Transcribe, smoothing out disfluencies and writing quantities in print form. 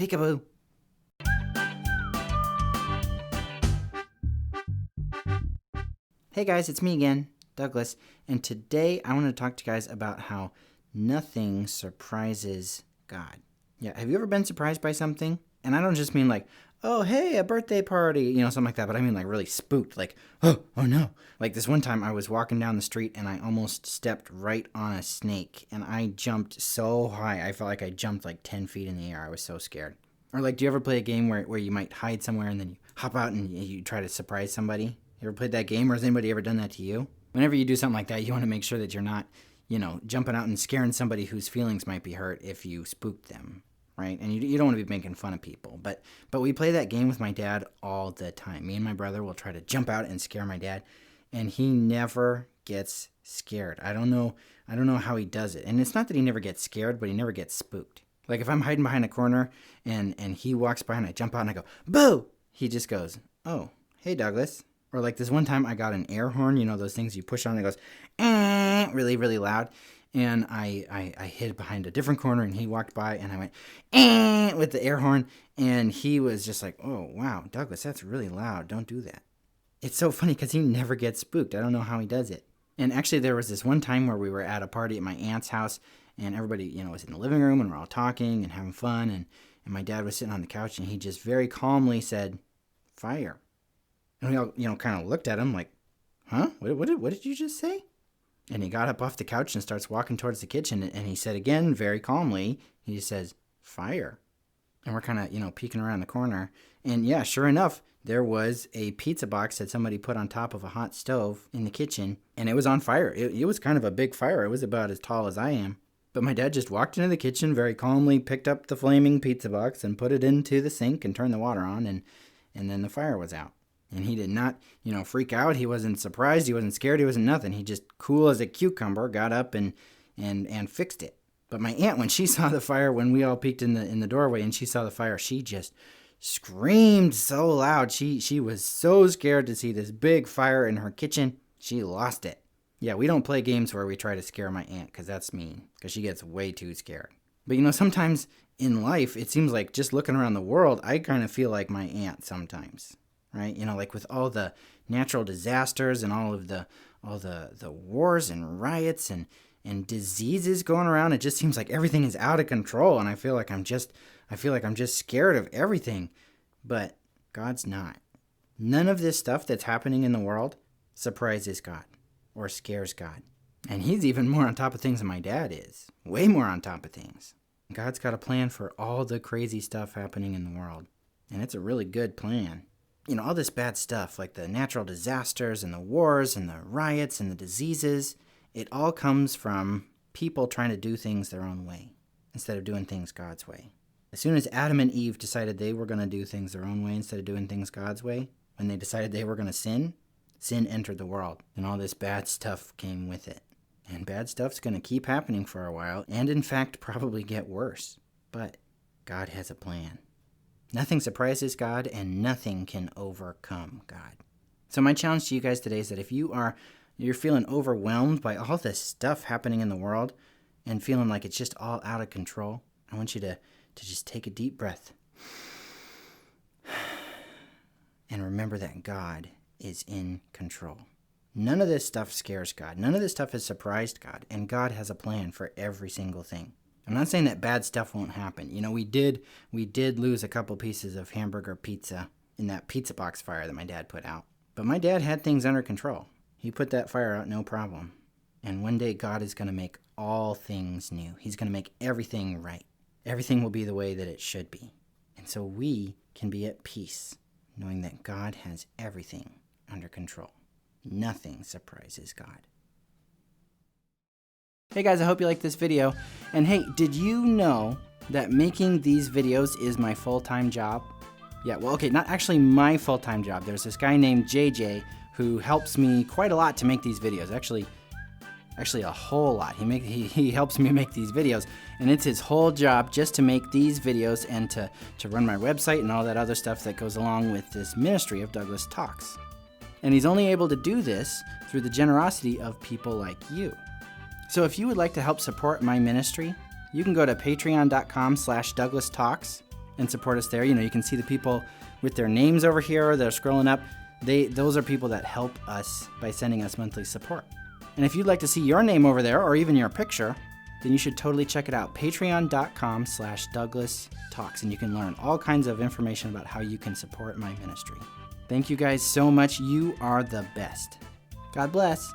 Peekaboo. Hey guys, it's me again, Douglas, and today I want to talk to you guys about how nothing surprises God. Yeah, have you ever been surprised by something? And I don't just mean like, oh, hey, a birthday party, something like that, but I mean like really spooked, like, oh no. Like this one time I was walking down the street and I almost stepped right on a snake, and I jumped so high, I felt like I jumped like 10 feet in the air. I was so scared. Or like, do you ever play a game where you might hide somewhere and then you hop out and you try to surprise somebody? You ever played that game, or has anybody ever done that to you? Whenever you do something like that, you want to make sure that you're not, jumping out and scaring somebody whose feelings might be hurt if you spooked them, right? And you don't want to be making fun of people. But we play that game with my dad all the time. Me and my brother will try to jump out and scare my dad, and he never gets scared. I don't know how he does it. And it's not that he never gets scared, but he never gets spooked. Like if I'm hiding behind a corner and he walks by and I jump out and I go, boo! He just goes, oh, hey, Douglas. Or like this one time I got an air horn, those things you push on and it goes, really, really loud. And I hid behind a different corner and he walked by and I went, with the air horn. And he was just like, oh, wow, Douglas, that's really loud. Don't do that. It's so funny because he never gets spooked. I don't know how he does it. And actually there was this one time where we were at a party at my aunt's house and everybody, was in the living room and we're all talking and having fun. And my dad was sitting on the couch and he just very calmly said, fire. And we all, kind of looked at him like, huh? What did you just say? And he got up off the couch and starts walking towards the kitchen. And he said again, very calmly, he just says, fire. And we're kind of, peeking around the corner. And yeah, sure enough, there was a pizza box that somebody put on top of a hot stove in the kitchen. And it was on fire. It was kind of a big fire. It was about as tall as I am. But my dad just walked into the kitchen very calmly, picked up the flaming pizza box and put it into the sink and turned the water on. And then the fire was out. And he did not, freak out. He wasn't surprised. He wasn't scared. He wasn't nothing. He just, cool as a cucumber, got up and fixed it. But my aunt, when she saw the fire, when we all peeked in the doorway and she saw the fire, she just screamed so loud. She was so scared to see this big fire in her kitchen. She lost it. Yeah, we don't play games where we try to scare my aunt because that's mean, because she gets way too scared. But sometimes in life, it seems like just looking around the world, I kind of feel like my aunt sometimes. Right? Like with all the natural disasters and all the wars and riots and diseases going around, it just seems like everything is out of control. And I feel like I'm just scared of everything. But God's not. None of this stuff that's happening in the world surprises God or scares God. And he's even more on top of things than my dad is. Way more on top of things. God's got a plan for all the crazy stuff happening in the world. And it's a really good plan. All this bad stuff, like the natural disasters and the wars and the riots and the diseases, it all comes from people trying to do things their own way instead of doing things God's way. As soon as Adam and Eve decided they were going to do things their own way instead of doing things God's way, when they decided they were going to sin entered the world, and all this bad stuff came with it. And bad stuff's going to keep happening for a while, and in fact probably get worse. But God has a plan. Nothing surprises God, and nothing can overcome God. So my challenge to you guys today is that if you're feeling overwhelmed by all this stuff happening in the world and feeling like it's just all out of control, I want you to just take a deep breath and remember that God is in control. None of this stuff scares God. None of this stuff has surprised God, and God has a plan for every single thing. I'm not saying that bad stuff won't happen. We did lose a couple pieces of hamburger pizza in that pizza box fire that my dad put out. But my dad had things under control. He put that fire out no problem. And one day God is going to make all things new. He's going to make everything right. Everything will be the way that it should be. And so we can be at peace, knowing that God has everything under control. Nothing surprises God. Hey guys, I hope you liked this video. And hey, did you know that making these videos is my full-time job? Yeah, well, okay, not actually my full-time job. There's this guy named JJ who helps me quite a lot to make these videos. Actually a whole lot. He helps me make these videos, and it's his whole job just to make these videos and to run my website and all that other stuff that goes along with this ministry of Douglas Talks. And he's only able to do this through the generosity of people like you. So if you would like to help support my ministry, you can go to patreon.com/DouglasTalks and support us there. You can see the people with their names over here that are scrolling up. Those are people that help us by sending us monthly support. And if you'd like to see your name over there or even your picture, then you should totally check it out. Patreon.com/Douglas Talks, and you can learn all kinds of information about how you can support my ministry. Thank you guys so much. You are the best. God bless.